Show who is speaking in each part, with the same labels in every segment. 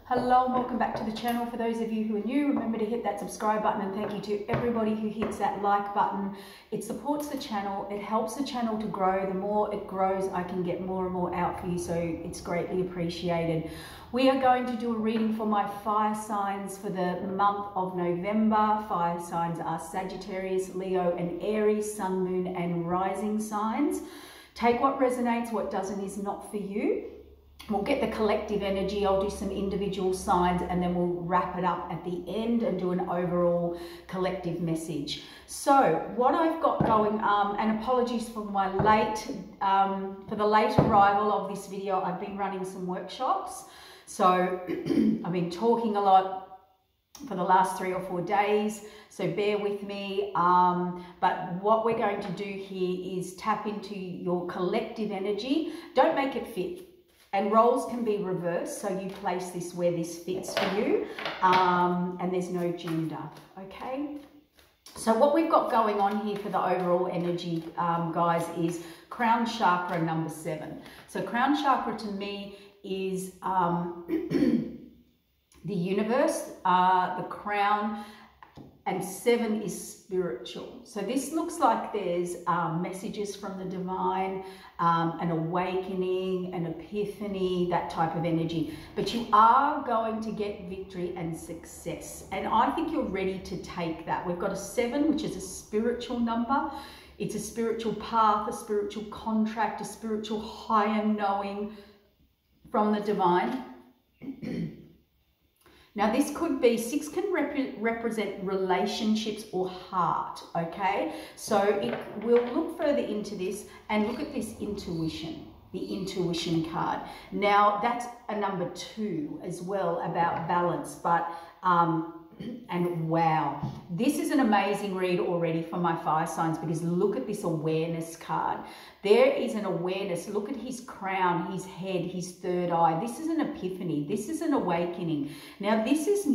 Speaker 1: Hello and welcome back to the channel. For those of you who are new, remember to hit that subscribe button, and thank you to everybody who hits that like button. It supports the channel, it helps the channel to grow. The more it grows, I can get more and more out for you, so it's greatly appreciated. We are going to do a reading for my fire signs for the month of November. Fire signs are Sagittarius, Leo and Aries, sun, moon and rising signs. Take what resonates, what doesn't is not for you. We'll get the collective energy, I'll do some individual signs, and then we'll wrap it up at the end and do an overall collective message. So what I've got going, and apologies for my for the late arrival of this video. I've been running some workshops, so I've been talking a lot for the last 3 or 4 days, so bear with me. But what we're going to do here is tap into your collective energy. Don't make it fit. And roles can be reversed, so you place this where this fits for you, and there's no gender, okay? So what we've got going on here for the overall energy, guys, is crown chakra number 7. So crown chakra to me is the universe, the crown, and 7 is spiritual. So this looks like there's messages from the divine, an awakening, an epiphany, that type of energy. But you are going to get victory and success. And I think you're ready to take that. We've got a 7, which is a spiritual number. It's a spiritual path, a spiritual contract, a spiritual higher knowing from the divine. Now this could be, 6 can represent relationships or heart, okay? So we'll look further into this and look at this intuition, the intuition card. Now that's a number 2 as well, about balance, but and wow, this is an amazing read already for my fire signs, because look at this awareness card. There is an awareness. Look at his crown, his head, his third eye. This is an epiphany. This is an awakening. Now this is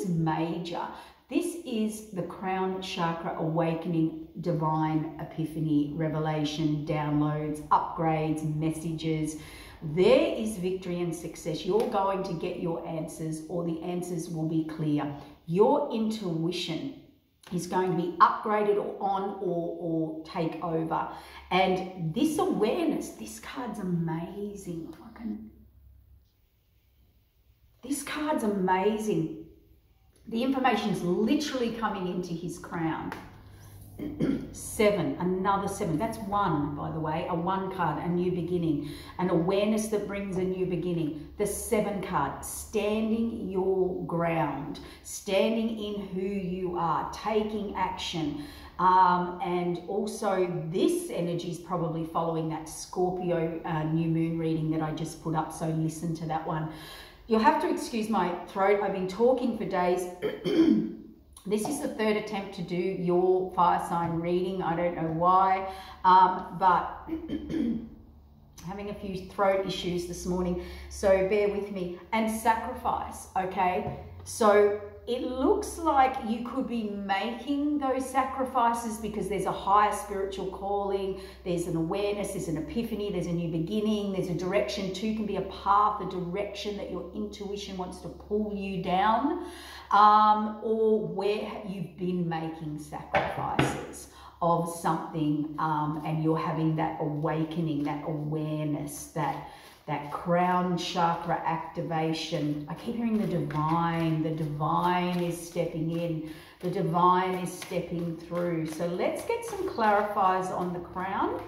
Speaker 1: major. This is the crown chakra awakening, divine epiphany, revelation, downloads, upgrades, messages. There is victory and success. You're going to get your answers, or the answers will be clear. Your intuition is going to be upgraded or take over. And this awareness, this card's amazing. This card's amazing. The information is literally coming into his crown. 7, another 7. That's 1, by the way, a 1 card, a new beginning, an awareness that brings a new beginning. The 7 card, standing your ground, standing in who you are, taking action. And also this energy is probably following that Scorpio new moon reading that I just put up, so listen to that one. You'll have to excuse my throat. I've been talking for days. This is the 3rd attempt to do your fire sign reading. I don't know why, but having a few throat issues this morning, so bear with me. And sacrifice, okay? So it looks like you could be making those sacrifices because there's a higher spiritual calling, there's an awareness, there's an epiphany, there's a new beginning, there's a direction. 2 can be a path, a direction that your intuition wants to pull you down, or where you've been making sacrifices of something, and you're having that awakening, that awareness, that crown chakra activation. I keep hearing the divine. The divine is stepping in. The divine is stepping through. So let's get some clarifiers on the crown.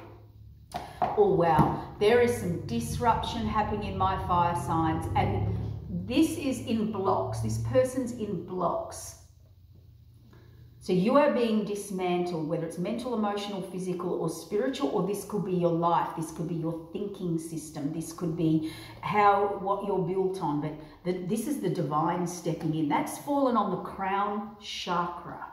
Speaker 1: Oh, wow. There is some disruption happening in my fire signs. And this is in blocks. This person's in blocks. So you are being dismantled, whether it's mental, emotional, physical, or spiritual, or this could be your life. This could be your thinking system. This could be what you're built on. But this is the divine stepping in. That's fallen on the crown chakra.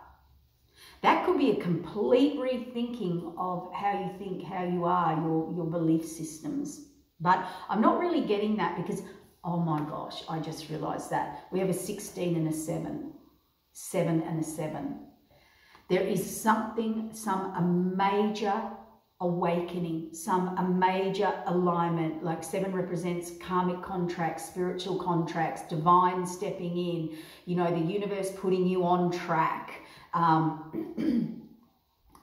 Speaker 1: That could be a complete rethinking of how you think, how you are, your belief systems. But I'm not really getting that because, oh my gosh, I just realized that. We have a 16 and a 7. 7 and a 7. There is a major awakening, a major alignment. Like 7 represents karmic contracts, spiritual contracts, divine stepping in, you know, the universe putting you on track.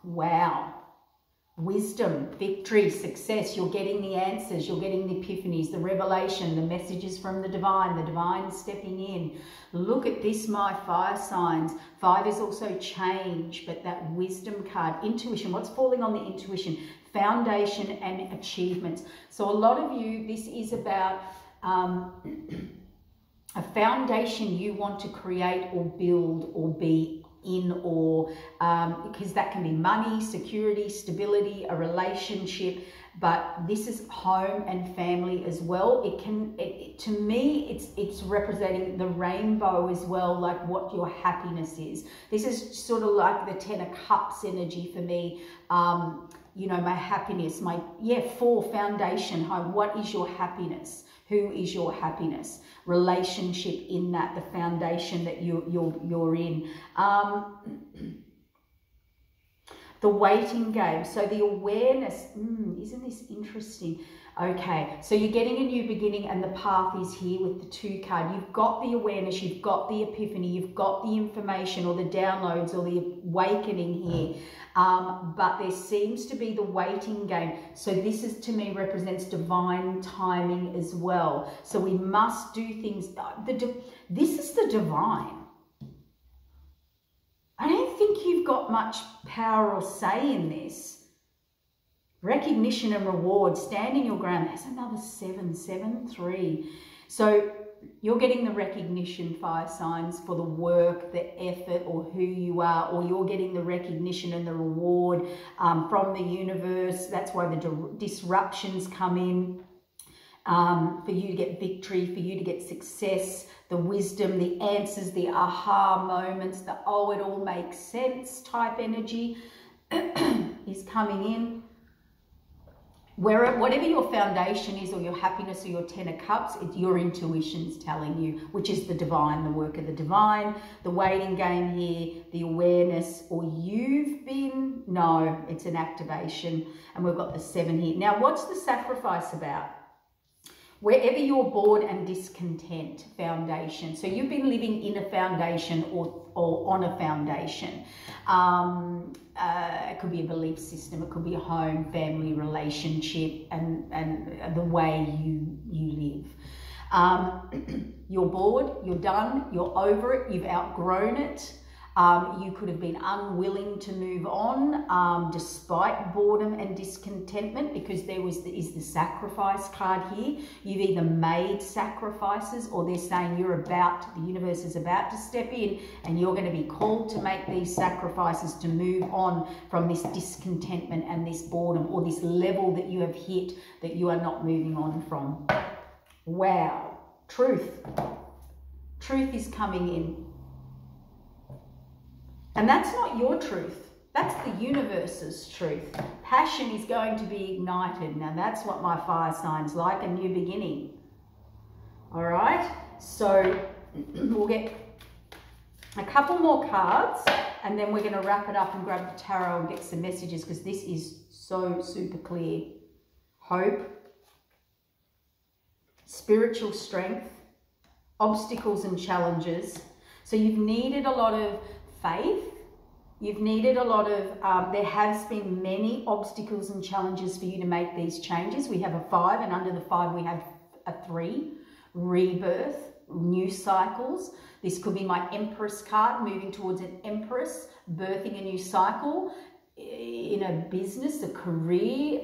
Speaker 1: Wow. Wisdom, victory, success. You're getting the answers, you're getting the epiphanies, the revelation, the messages from the divine stepping in. Look at this, my fire signs. 5 is also change, but that wisdom card, intuition. What's falling on the intuition? Foundation and achievements. So a lot of you, this is about a foundation you want to create or build or be in, or because that can be money, security, stability, a relationship, but this is home and family as well. To me, it's representing the rainbow as well, like what your happiness is. This is sort of like the 10 of Cups energy for me. You know, my happiness, 4, foundation, home. What is your happiness? Who is your happiness? Relationship in that, the foundation that you're in. The waiting game. So the awareness, isn't this interesting? Okay, so you're getting a new beginning and the path is here with the 2 card. You've got the awareness, you've got the epiphany, you've got the information or the downloads or the awakening here. But there seems to be the waiting game. So this is, to me, represents divine timing as well. So we must do things. This is the divine. I don't think you've got much power or say in this. Recognition and reward, standing your ground. There's another 7, 7, 3. So you're getting the recognition, fire signs, for the work, the effort, or who you are, or you're getting the recognition and the reward from the universe. That's why the disruptions come in, for you to get victory, for you to get success, the wisdom, the answers, the aha moments, the oh, it all makes sense type energy is coming in. Whatever your foundation is, or your happiness, or your 10 of Cups, it's your intuition's telling you, which is the divine, the work of the divine, the waiting game here, the awareness, or it's an activation. And we've got the 7 here. Now, what's the sacrifice about? Wherever you're bored and discontent, foundation. So you've been living in a foundation or on a foundation. It could be a belief system, it could be a home, family, relationship, and the way you live. You're bored, you're done, you're over it, you've outgrown it. You could have been unwilling to move on despite boredom and discontentment, because there is the sacrifice card here. You've either made sacrifices, or they're saying the universe is about to step in and you're going to be called to make these sacrifices to move on from this discontentment and this boredom, or this level that you have hit that you are not moving on from. Wow. Truth. Truth is coming in. And that's not your truth. That's the universe's truth. Passion is going to be ignited. Now that's what my fire sign's like, a new beginning. All right, so we'll get a couple more cards and then we're going to wrap it up and grab the tarot and get some messages, because this is so super clear. Hope, spiritual strength, obstacles and challenges. So you've needed a lot of faith, you've needed a lot of, there has been many obstacles and challenges for you to make these changes. We have a 5, and under the 5 we have a 3, rebirth, new cycles. This could be my Empress card, moving towards an Empress, birthing a new cycle in a business, a career,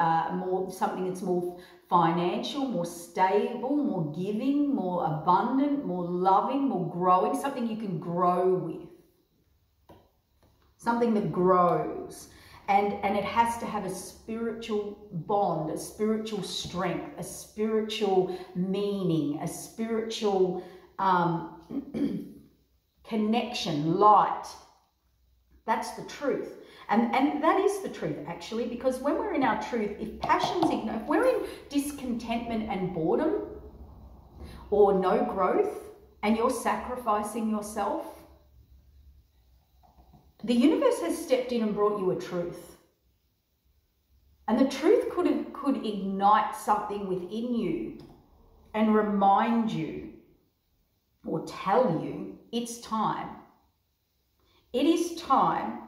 Speaker 1: something that's more financial, more stable, more giving, more abundant, more loving, more growing, something you can grow with. Something that grows, and it has to have a spiritual bond, a spiritual strength, a spiritual meaning, a spiritual connection, light. That's the truth. And that is the truth, actually, because when we're in our truth, if passion's ignored, if we're in discontentment and boredom, or no growth, and you're sacrificing yourself, the universe has stepped in and brought you a truth. And the truth could ignite something within you and remind you or tell you it's time. It is time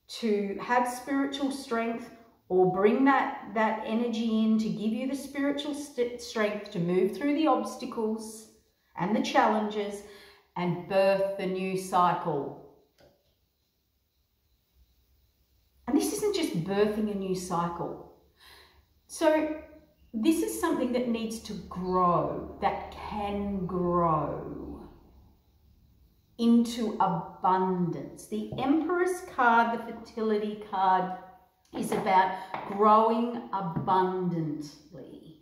Speaker 1: to have spiritual strength, or bring that energy in to give you the spiritual strength to move through the obstacles and the challenges and birth the new cycle. And this isn't just birthing a new cycle. So this is something that needs to grow, that can grow into abundance. The Empress card, the fertility card, is about growing abundantly.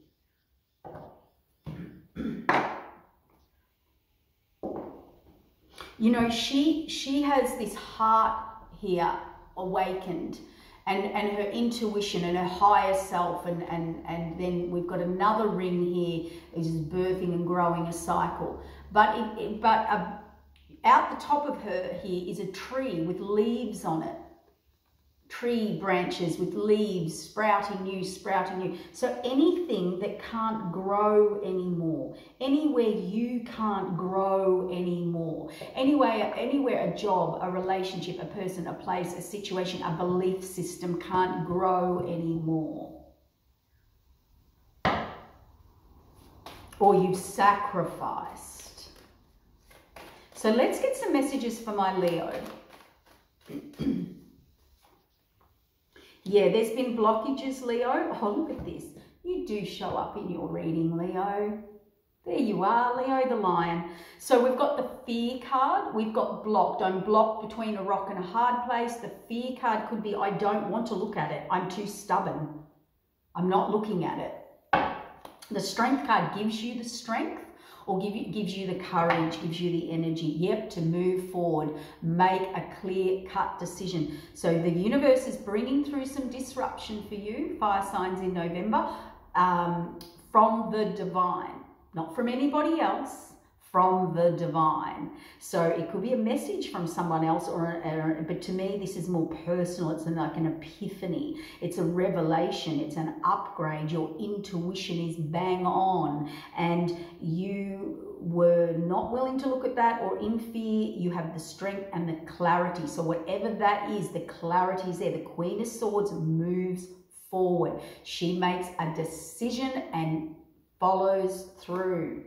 Speaker 1: You know, she has this heart here awakened, and her intuition and her higher self, and then we've got another ring here, is birthing and growing a cycle. But out the top of her here is a tree with leaves on it. Tree branches with leaves, sprouting new. So anything that can't grow anymore, anywhere you can't grow anymore, anywhere a job, a relationship, a person, a place, a situation, a belief system can't grow anymore. Or you've sacrificed. So let's get some messages for my Leo. Yeah, there's been blockages, Leo. Oh, look at this. You do show up in your reading, Leo. There you are, Leo the Lion. So we've got the fear card. We've got blocked. I'm blocked between a rock and a hard place. The fear card could be I don't want to look at it. I'm too stubborn. I'm not looking at it. The strength card gives you the strength, or gives you the courage, gives you the energy, yep, to move forward, make a clear-cut decision. So the universe is bringing through some disruption for you, fire signs in November, from the divine, not from anybody else, from the divine. So it could be a message from someone else, but to me this is more personal. It's like an epiphany, it's a revelation, it's an upgrade. Your intuition is bang on, and you were not willing to look at that, or in fear. You have the strength and the clarity. So whatever that is, the clarity is there. The Queen of Swords moves forward. She makes a decision and follows through.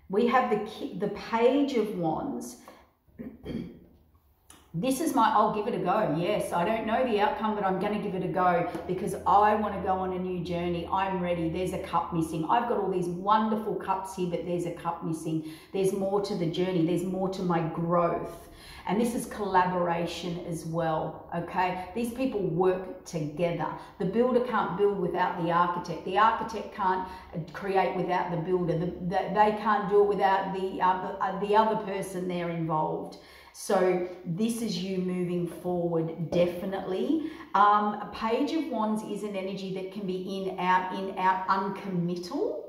Speaker 1: We have the Page of Wands. This is I'll give it a go. Yes, I don't know the outcome, but I'm going to give it a go because I want to go on a new journey. I'm ready. There's a cup missing. I've got all these wonderful cups here, but there's a cup missing. There's more to the journey. There's more to my growth. And this is collaboration as well, okay? These people work together. The builder can't build without the architect. The architect can't create without the builder. They can't do it without the other person there involved. So this is you moving forward, definitely. A Page of Wands is an energy that can be in, out, uncommittal.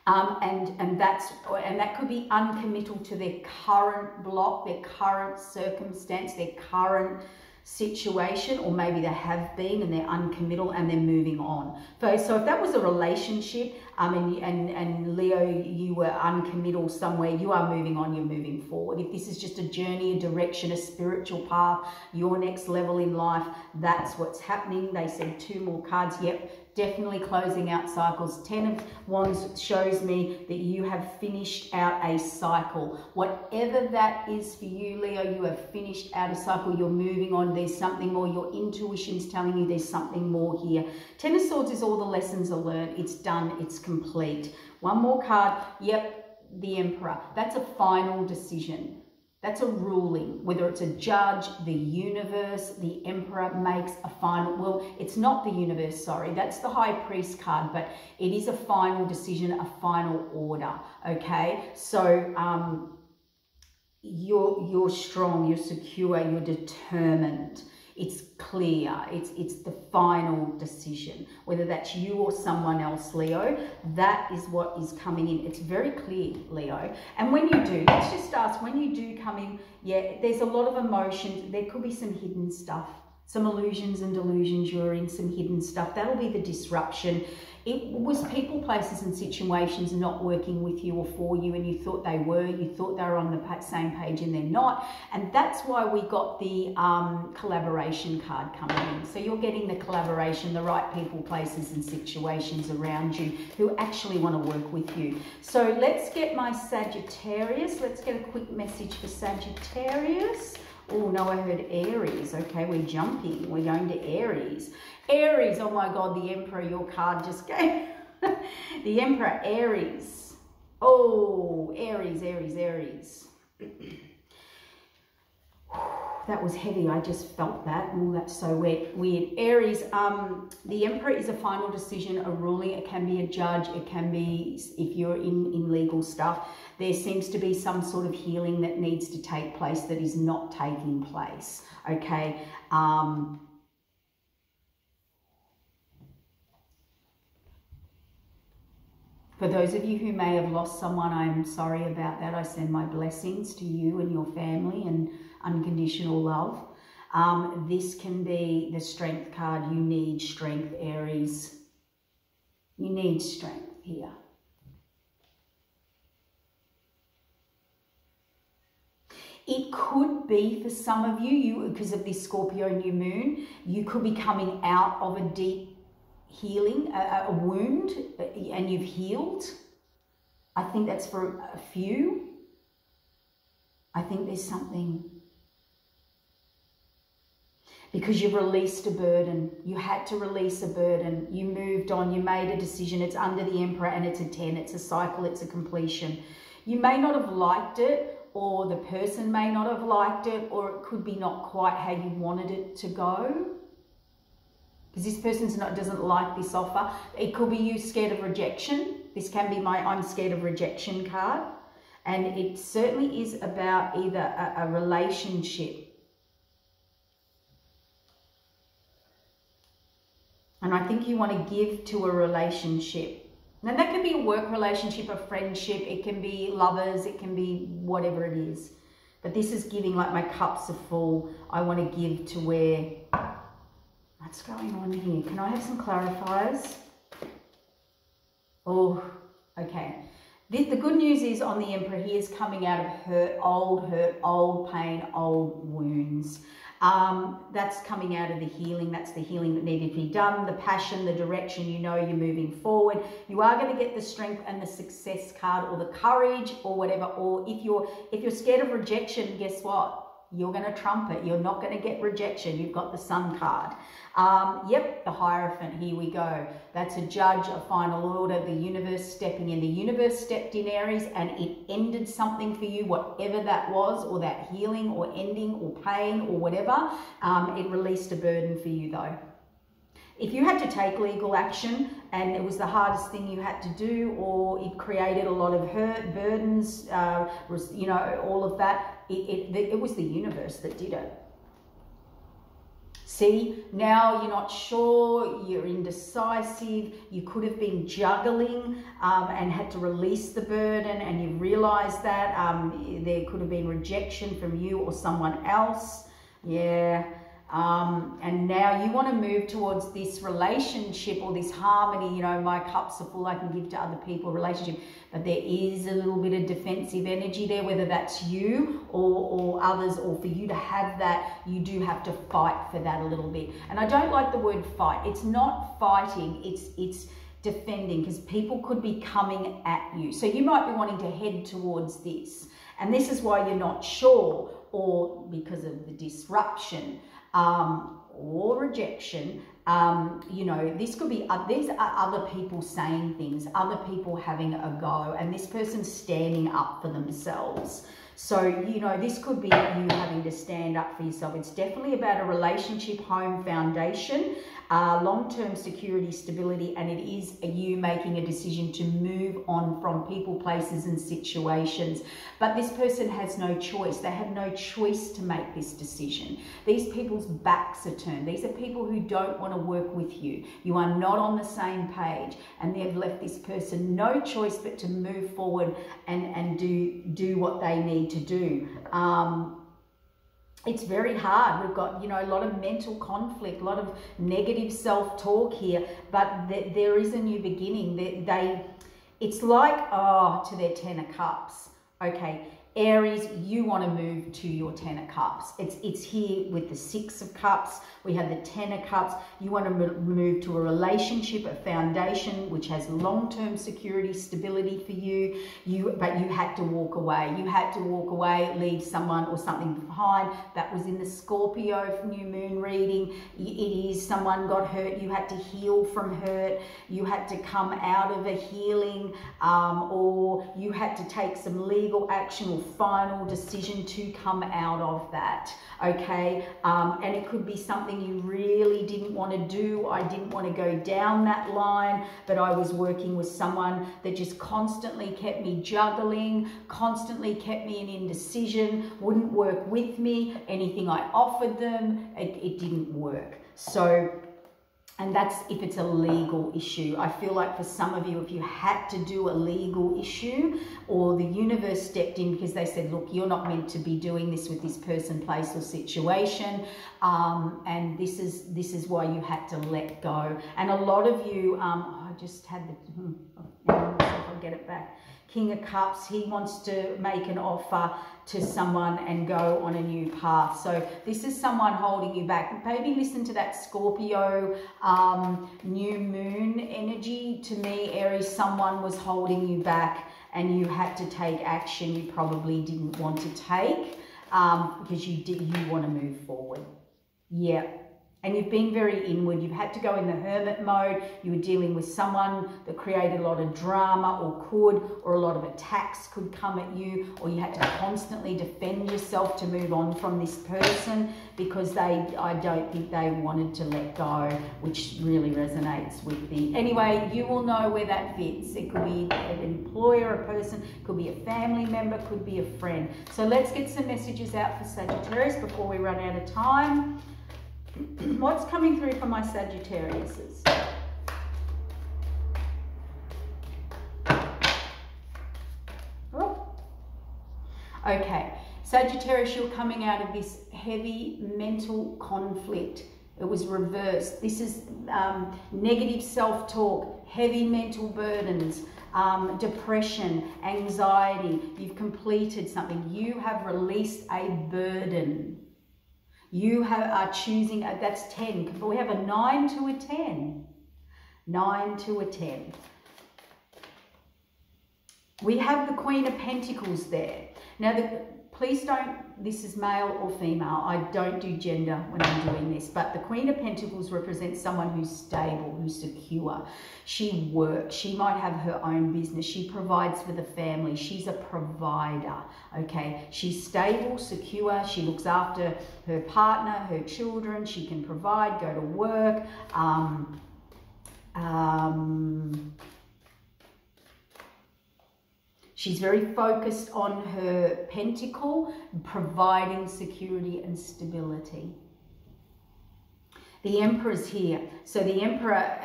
Speaker 1: And that could be uncommittal to their current block, their current circumstance, their current situation, or maybe they have been and they're uncommittal and they're moving on. So if that was a relationship, and Leo, you were uncommittal somewhere, you are moving on, you're moving forward. If this is just a journey, a direction, a spiritual path, your next level in life, that's what's happening. They said 2 more cards. Yep. Definitely closing out cycles. 10 of Wands shows me that you have finished out a cycle. Whatever that is for you, Leo, you have finished out a cycle. You're moving on. There's something more. Your intuition's telling you there's something more here. 10 of Swords is all the lessons are learned. It's done. It's complete. 1 more card. Yep, the Emperor. That's a final decision. That's a ruling, whether it's a judge, the universe, the Emperor makes a final, well, it's not the universe, sorry, that's the High Priest card, but it is a final decision, a final order, okay? So you're strong, you're secure, you're determined. It's clear, it's the final decision, whether that's you or someone else, Leo. That is what is coming in. It's very clear, Leo. And when you do, let's just ask, when you do come in, yeah, there's a lot of emotions. There could be some hidden stuff. some illusions and delusions. You're in some hidden stuff. That'll be the disruption. It was people, places and situations not working with you or for you, and you thought they were. You thought they were on the same page and they're not. And that's why we got the collaboration card coming in. So you're getting the collaboration, the right people, places and situations around you who actually want to work with you. So let's get my Sagittarius. Let's get a quick message for Sagittarius. Oh, no, I heard Aries. Okay, we're jumping. We're going to Aries. Aries, oh my God, the Emperor, your card just came. The Emperor, Aries. Oh, Aries, Aries, Aries. That was heavy. I just felt that. Oh, that's so weird. Aries, the Emperor is a final decision, a ruling. It can be a judge. It can be, if you're in legal stuff, there seems to be some sort of healing that needs to take place that is not taking place. Okay. For those of you who may have lost someone, I'm sorry about that. I send my blessings to you and your family and unconditional love. This can be the strength card. You need strength, Aries. You need strength here. It could be for some of you, because of this Scorpio new moon, you could be coming out of a deep healing, a wound, and you've healed. I think that's for a few. I think there's something, because you've released a burden. You had to release a burden. You moved on. You made a decision. It's under the Emperor and it's a 10. It's a cycle. It's a completion. You may not have liked it, or the person may not have liked it, or it could be not quite how you wanted it to go. Because this person's doesn't like this offer. It could be you scared of rejection. This can be my I'm scared of rejection card. And it certainly is about either a relationship. And I think you want to give to a relationship. Now that can be a work relationship, a friendship. It can be lovers. It can be whatever it is. But this is giving, like my cups are full. I want to give to where... What's going on here? Can I have some clarifiers? Oh, okay. The good news is on the Emperor, he is coming out of hurt, old pain, old wounds. That's coming out of the healing. That's the healing that needed to be done. The passion, the direction, you know you're moving forward. You are going to get the strength and the success card, or the courage, or whatever. Or if you're scared of rejection, guess what? You're going to trump it. You're not going to get rejection. You've got the Sun card. Yep, the Hierophant. Here we go. That's a judge, a final order, the universe stepping in. The universe stepped in, Aries, and it ended something for you, whatever that was, or that healing or ending or pain or whatever. It released a burden for you, though. If you had to take legal action and it was the hardest thing you had to do, or it created a lot of hurt, burdens, you know, all of that, it was the universe that did it. See, now you're not sure, you're indecisive, you could have been juggling and had to release the burden, and you realized that there could have been rejection from you or someone else. Yeah. And now you want to move towards this relationship or this harmony. You know, my cups are full, I can give to other people, relationship. But there is a little bit of defensive energy there, whether that's you or others, or for you to have that, you do have to fight for that a little bit. And I don't like the word fight. It's not fighting, it's defending, because people could be coming at you. So you might be wanting to head towards this. And this is why you're not sure, or because of the disruption. Or rejection, you know, this could be, these are other people saying things, other people having a go, and this person's standing up for themselves. So, you know, this could be you having to stand up for yourself. It's definitely about a relationship, home, foundation, long-term security, stability, and it is you making a decision to move on from people, places, and situations. But this person has no choice. They have no choice to make this decision. These people's backs are turned. These are people who don't want to work with you. You are not on the same page, and they've left this person no choice but to move forward and do what they need to do. it's very hard. We've got, you know, a lot of mental conflict, a lot of negative self-talk here, but there is a new beginning. It's like, to their Ten of Cups. Okay, Aries, you want to move to your Ten of Cups. It's here with the Six of Cups. We have the Ten of Cups. You want to move to a relationship, a foundation which has long-term security, stability for you. But you had to walk away. You had to walk away, leave someone or something behind. That was in the Scorpio new moon reading. It is someone got hurt. You had to heal from hurt. You had to come out of a healing, or you had to take some legal action or final decision to come out of that. Okay, and it could be something you really didn't want to do. I didn't want to go down that line, but I was working with someone that just constantly kept me juggling, constantly kept me in indecision, wouldn't work with me. Anything I offered them, it didn't work. So, and that's if it's a legal issue. I feel like for some of you, if you had to do a legal issue, or the universe stepped in because they said, look, you're not meant to be doing this with this person, place, or situation, and this is why you had to let go. And a lot of you, I just had the, I'll get it back. King of Cups, he wants to make an offer to someone and go on a new path. So this is someone holding you back. Maybe listen to that Scorpio new moon energy. To me, Aries, someone was holding you back and you had to take action you probably didn't want to take, because you want to move forward. Yeah. And you've been very inward. You've had to go in the hermit mode. You were dealing with someone that created a lot of drama, or a lot of attacks could come at you, or you had to constantly defend yourself to move on from this person because I don't think they wanted to let go, which really resonates with the... Anyway, you will know where that fits. It could be an employer, a person, could be a family member, could be a friend. So let's get some messages out for Sagittarius before we run out of time. What's coming through for my Sagittariuses? Oh. Okay, Sagittarius, you're coming out of this heavy mental conflict. It was reversed. This is negative self-talk, heavy mental burdens, depression, anxiety. You've completed something. You have released a burden. You are choosing, that's 10. We have a 9 to a 10. 9 to a 10. We have the Queen of Pentacles there. Now, please don't, this is male or female. I don't do gender when I'm doing this, but the Queen of Pentacles represents someone who's stable, who's secure. She works. She might have her own business. She provides for the family. She's a provider, okay? She's stable, secure. She looks after her partner, her children. She can provide, go to work. She's very focused on her pentacle, providing security and stability. The Emperor's here. So the Emperor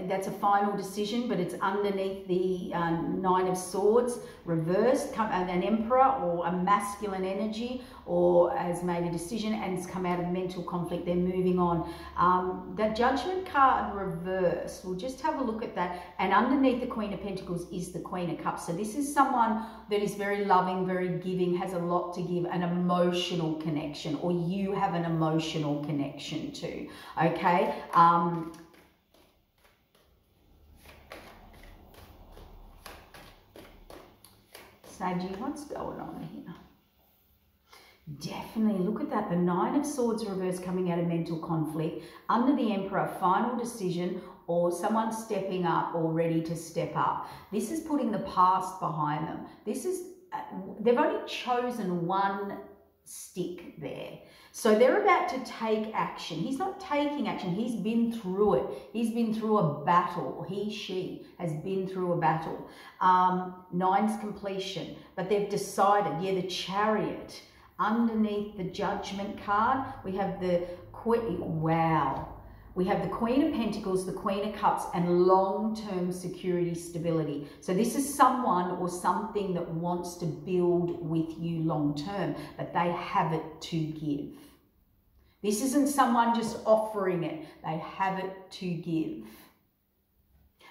Speaker 1: that's a final decision, but it's underneath the Nine of Swords, reversed. An Emperor or a masculine energy or has made a decision and it's come out of mental conflict. They're moving on. The Judgment card reversed. We'll just have a look at that. And underneath the Queen of Pentacles is the Queen of Cups. So this is someone that is very loving, very giving, has a lot to give, an emotional connection, or you have an emotional connection to. Okay, Saggy, what's going on here? Definitely, look at that. The Nine of Swords reverse coming out of mental conflict. Under the Emperor, final decision, or someone stepping up or ready to step up. This is putting the past behind them. This is, they've only chosen one stick there. So they're about to take action. He's not taking action. He's been through it. He's been through a battle. She has been through a battle. Nine's completion. But they've decided, yeah, the Chariot. Underneath the Judgment card, we have the Queen. Wow. We have the Queen of Pentacles, the Queen of Cups, and long-term security, stability. So this is someone or something that wants to build with you long-term, but they have it to give. This isn't someone just offering it. They have it to give.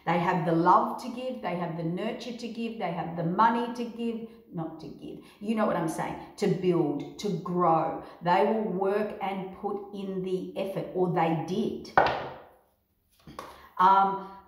Speaker 1: They have the love to give. They have the nurture to give. They have the money to give. Not to give. You know what I'm saying. To build, to grow. They will work and put in the effort, or they did.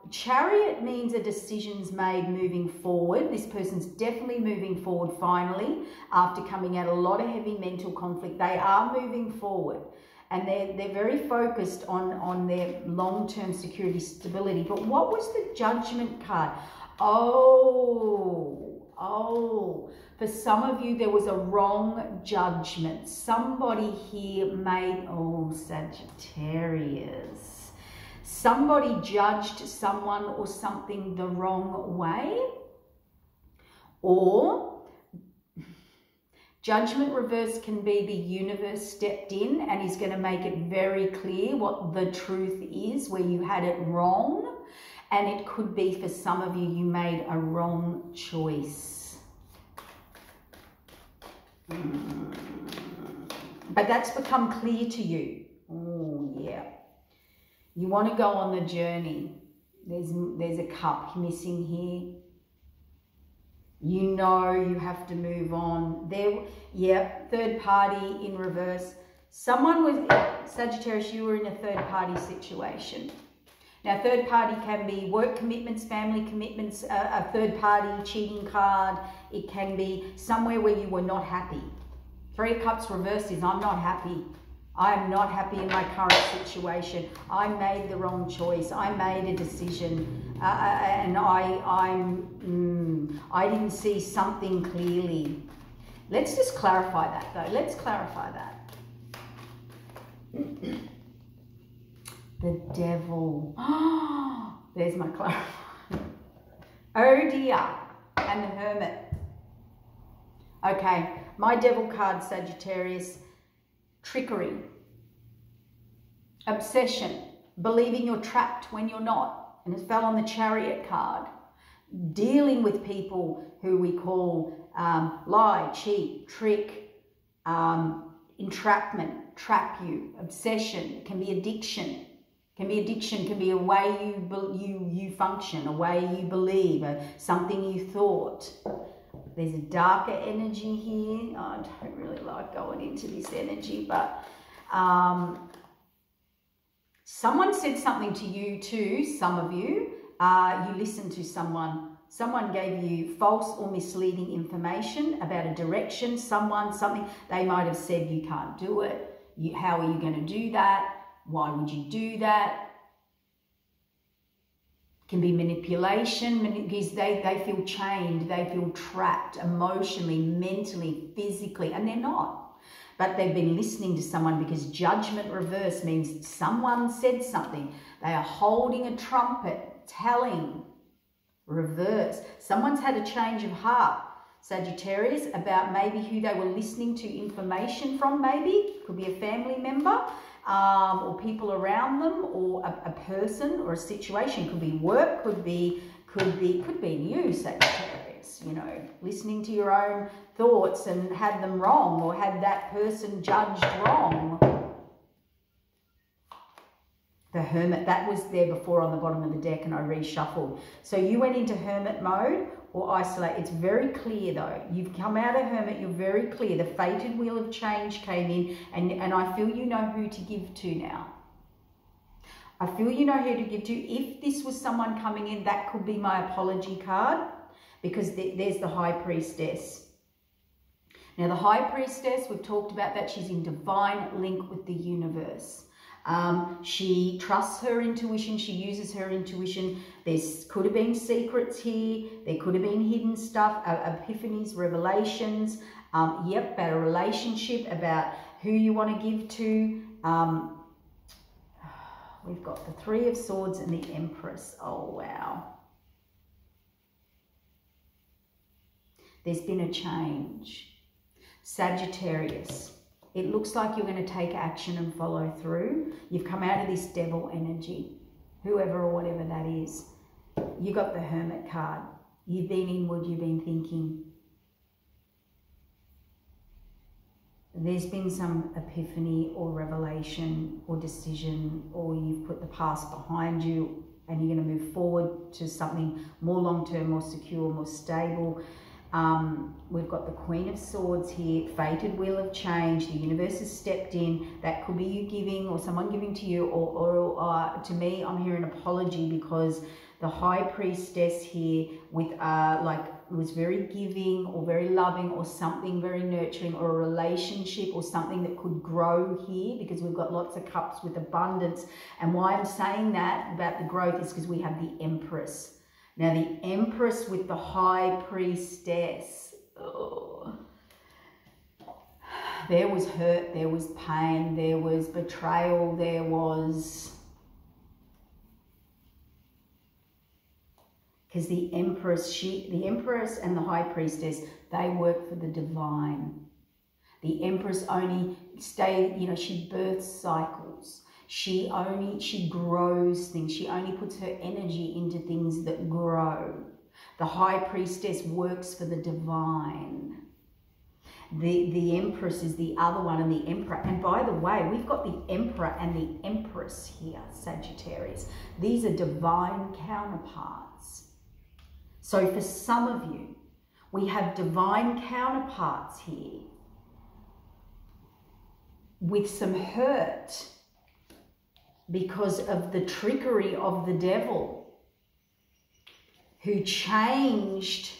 Speaker 1: Chariot means a decision's made moving forward. This person's definitely moving forward finally after coming out a lot of heavy mental conflict. They are moving forward. And they're very focused on their long-term security, stability. But what was the Judgment card? Oh, for some of you, there was a wrong judgment. Somebody here made, Sagittarius. Somebody judged someone or something the wrong way. Or Judgment reverse can be the universe stepped in and is going to make it very clear what the truth is, where you had it wrong. And it could be for some of you, you made a wrong choice. But that's become clear to you. Oh, yeah. You want to go on the journey. There's a cup missing here. You know you have to move on. Third party in reverse. Someone was, Sagittarius, you were in a third party situation. Now, third party can be work commitments, family commitments, a third party cheating card. It can be somewhere where you were not happy. Three of Cups reverse is, I'm not happy. I am not happy in my current situation. I made the wrong choice. I made a decision. And I didn't see something clearly. Let's just clarify that though. Let's clarify that. The Devil. There's my clarifier. Oh dear. And the Hermit. Okay. My Devil card, Sagittarius. Trickery. Obsession. Believing you're trapped when you're not. And it fell on the Chariot card. Dealing with people who we call lie, cheat, trick, entrapment, trap you, obsession. Can be addiction. Can be addiction. Can be a way you function, a way you believe, something you thought. There's a darker energy here. I don't really like going into this energy, but someone said something to you too, some of you. You listened to someone. Someone gave you false or misleading information about a direction, something. They might have said you can't do it. How are you going to do that? Why would you do that? Can be manipulation because they feel chained, they feel trapped emotionally, mentally, physically, and they're not. But they've been listening to someone because Judgment reverse means someone said something. They are holding a trumpet, telling. Reverse. Someone's had a change of heart, Sagittarius, about maybe who they were listening to information from, maybe. Could be a family member. Or people around them, or a person, or a situation. Could be work, could be you, Sagittarius, you know, listening to your own thoughts and had them wrong, or had that person judged wrong. The Hermit, that was there before on the bottom of the deck and I reshuffled. So you went into Hermit mode or isolate. It's very clear though. You've come out of Hermit, you're very clear. The fated wheel of change came in and I feel you know who to give to now. I feel you know who to give to. If this was someone coming in, that could be my apology card because there's the High Priestess. Now the High Priestess, we've talked about that. She's in divine link with the universe. She trusts her intuition. She uses her intuition. There could have been secrets here. There could have been hidden stuff, epiphanies, revelations. Yep, about a relationship, about who you want to give to. We've got the Three of Swords and the Empress. Oh, wow. There's been a change. Sagittarius. It looks like you're going to take action and follow through. You've come out of this devil energy, whoever or whatever that is. You got the Hermit card. You've been inward, you've been thinking. There's been some epiphany or revelation or decision, or you've put the past behind you and you're going to move forward to something more long-term, more secure, more stable. We've got the Queen of Swords here, fated wheel of change. The universe has stepped in. That could be you giving or someone giving to you, or to me, I'm hearing apology, because the High Priestess here with like was very giving or very loving or something very nurturing, or a relationship or something that could grow here, because we've got lots of cups with abundance. And why I'm saying that about the growth is because we have the Empress. Now the Empress with the High Priestess, oh, there was hurt, there was pain, there was betrayal, there was... Because the Empress, the Empress and the High Priestess, they work for the divine. The Empress only she births cycles. She grows things. She only puts her energy into things that grow. The High Priestess works for the divine. The Empress is the other one, and the Emperor. And by the way, we've got the Emperor and the Empress here, Sagittarius. These are divine counterparts. So for some of you, we have divine counterparts here with some hurt because of the trickery of the devil, who changed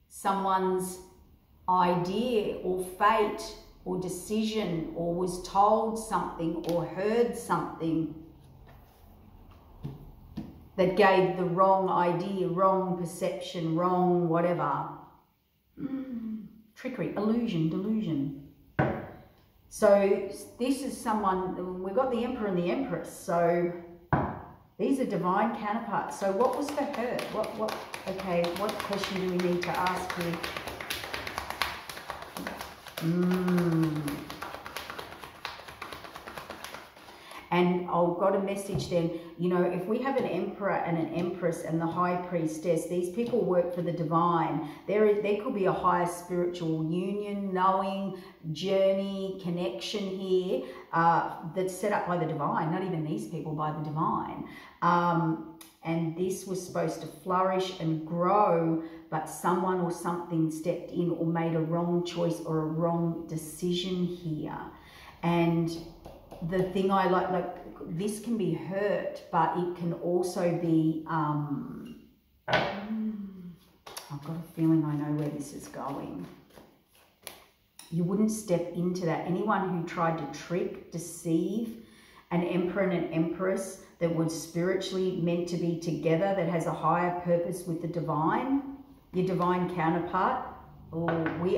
Speaker 1: someone's idea or fate or decision, or was told something or heard something that gave the wrong idea, wrong perception, wrong whatever. Trickery, illusion, delusion. So this is someone, we've got the Emperor and the Empress, so these are divine counterparts. So what was the hurt? Okay, what question do we need to ask here? And I've got a message then, you know, if we have an Emperor and an Empress and the High Priestess, these people work for the divine. There could be a higher spiritual union, knowing, journey, connection here that's set up by the divine, not even these people, by the divine. And this was supposed to flourish and grow, but someone or something stepped in or made a wrong choice or a wrong decision here. And the thing I like this can be hurt, but it can also be, I've got a feeling I know where this is going. You wouldn't step into that. Anyone who tried to trick, deceive an Emperor and an Empress that was spiritually meant to be together, that has a higher purpose with the divine, your divine counterpart. Oh,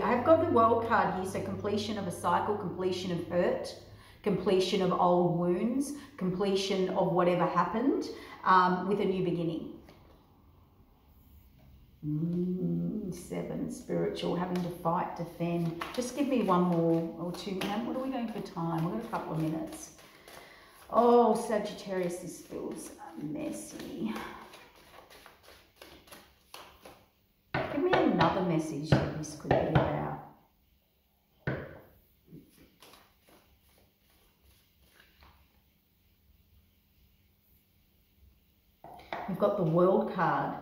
Speaker 1: I've got the World card here, so completion of a cycle, completion of hurt, completion of old wounds, completion of whatever happened, with a new beginning. 7, spiritual, having to fight, defend. Just give me one more or two. What are we going for time? We've got a couple of minutes. Oh, Sagittarius, this feels messy. Give me another message that this could be about. We've got the World card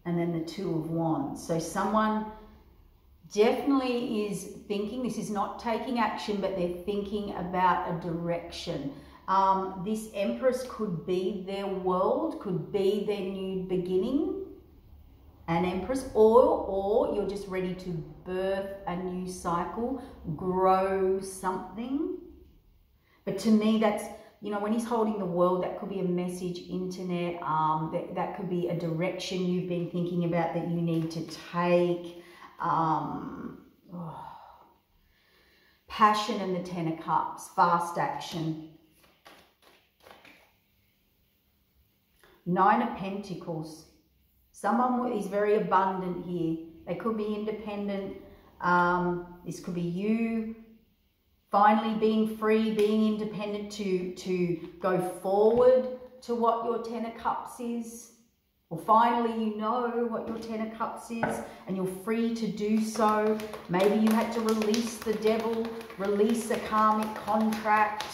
Speaker 1: and then the 2 of Wands. So someone definitely is thinking, this is not taking action, but they're thinking about a direction. This Empress could be their world, could be their new beginning, an Empress, or you're just ready to birth a new cycle, grow something. But to me, that's, you know, when he's holding the world, that could be a message, internet, that could be a direction you've been thinking about that you need to take. Passion and the 10 of Cups, fast action. 9 of Pentacles. Someone is very abundant here. They could be independent. This could be you Finally being free, being independent to go forward to what your Ten of Cups is. Or finally you know what your Ten of Cups is and you're free to do so. Maybe you had to release the devil, release a karmic contract.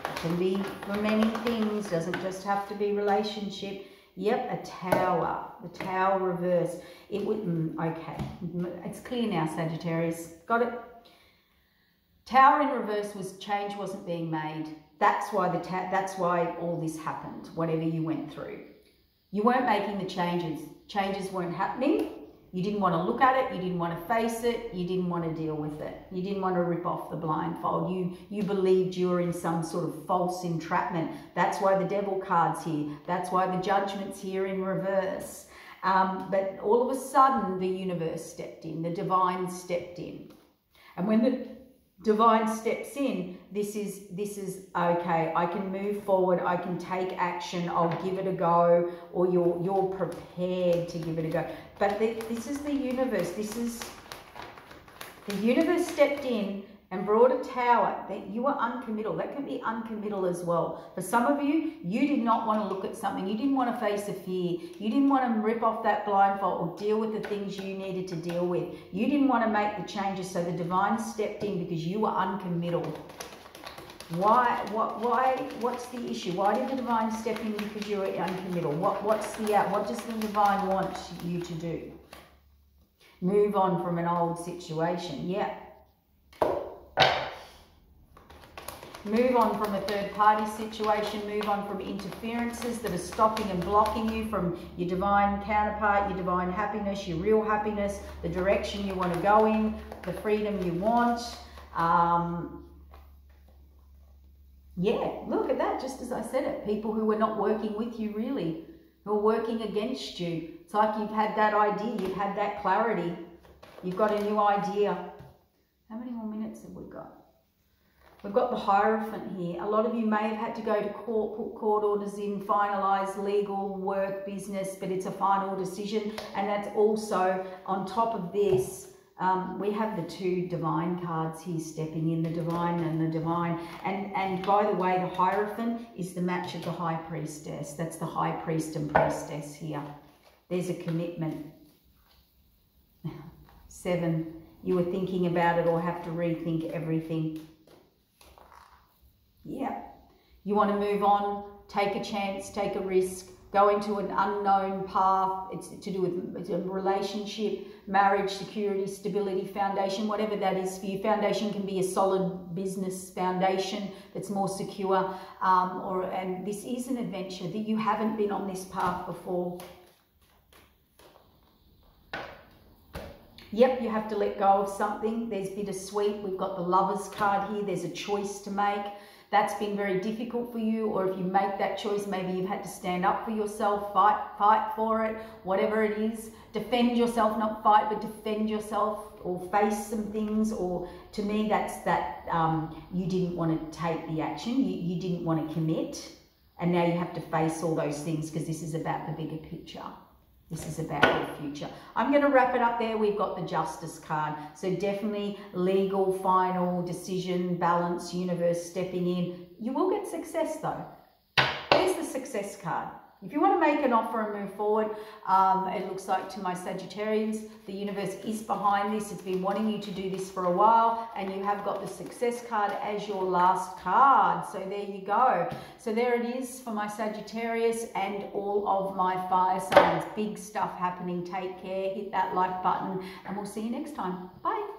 Speaker 1: It can be for many things, doesn't just have to be relationship. Yep, a Tower, the Tower reverse. It would, okay, it's clear now, Sagittarius. Got it? Tower in reverse was change wasn't being made. That's why that's why all this happened, whatever you went through. You weren't making the changes. Changes weren't happening. You didn't want to look at it. You didn't want to face it. You didn't want to deal with it. You didn't want to rip off the blindfold. You believed you were in some sort of false entrapment. That's why the Devil card's here. That's why the Judgment's here in reverse. But all of a sudden, the universe stepped in. The divine stepped in. And when the divine steps in, this is okay, I can move forward, I can take action, I'll give it a go, or you're prepared to give it a go. But this is the universe. The universe stepped in and brought a Tower. That you were uncommittal. That can be uncommittal as well. For some of you, you did not want to look at something. You didn't want to face a fear. You didn't want to rip off that blindfold or deal with the things you needed to deal with. You didn't want to make the changes, so the divine stepped in because you were uncommittal. Why? What's the issue? Why did the divine step in because you were uncommittal? What does the divine want you to do? Move on from an old situation. Yeah. Move on from a third-party situation. Move on from interferences that are stopping and blocking you from your divine counterpart, your divine happiness, your real happiness, the direction you want to go in, the freedom you want. Yeah, look at that, just as I said it. People who were not working with you, really, who are working against you. It's like you've had that idea, you've had that clarity. You've got a new idea. How many more minutes have we got? We've got the Hierophant here. A lot of you may have had to go to court, put court orders in, finalise legal work, business, but it's a final decision. And that's also, on top of this, we have the two divine cards here stepping in, the divine and the divine. And by the way, the Hierophant is the match of the High Priestess. That's the High Priest and Priestess here. There's a commitment. 7, you were thinking about it or have to rethink everything. Yeah, you want to move on, take a chance, take a risk, go into an unknown path. It's to do with a relationship, marriage, security, stability, foundation, whatever that is for you. Foundation can be a solid business foundation that's more secure, and this is an adventure that you haven't been on this path before. Yep, you have to let go of something. There's bittersweet. We've got the Lovers card here. There's a choice to make. That's been very difficult for you, or if you make that choice, maybe you've had to stand up for yourself, fight for it, whatever it is. Defend yourself, not fight, but defend yourself or face some things. Or to me, that's that you didn't want to take the action, you didn't want to commit, and now you have to face all those things because this is about the bigger picture. This is about your future. I'm going to wrap it up there. We've got the Justice card. So definitely legal, final, decision, balance, universe stepping in. You will get success though. There's the Success card. If you want to make an offer and move forward, it looks like to my Sagittarians, the universe is behind this. It's been wanting you to do this for a while, and you have got the Success card as your last card. So there you go. So there it is for my Sagittarius and all of my fire signs. Big stuff happening. Take care. Hit that like button, and we'll see you next time. Bye.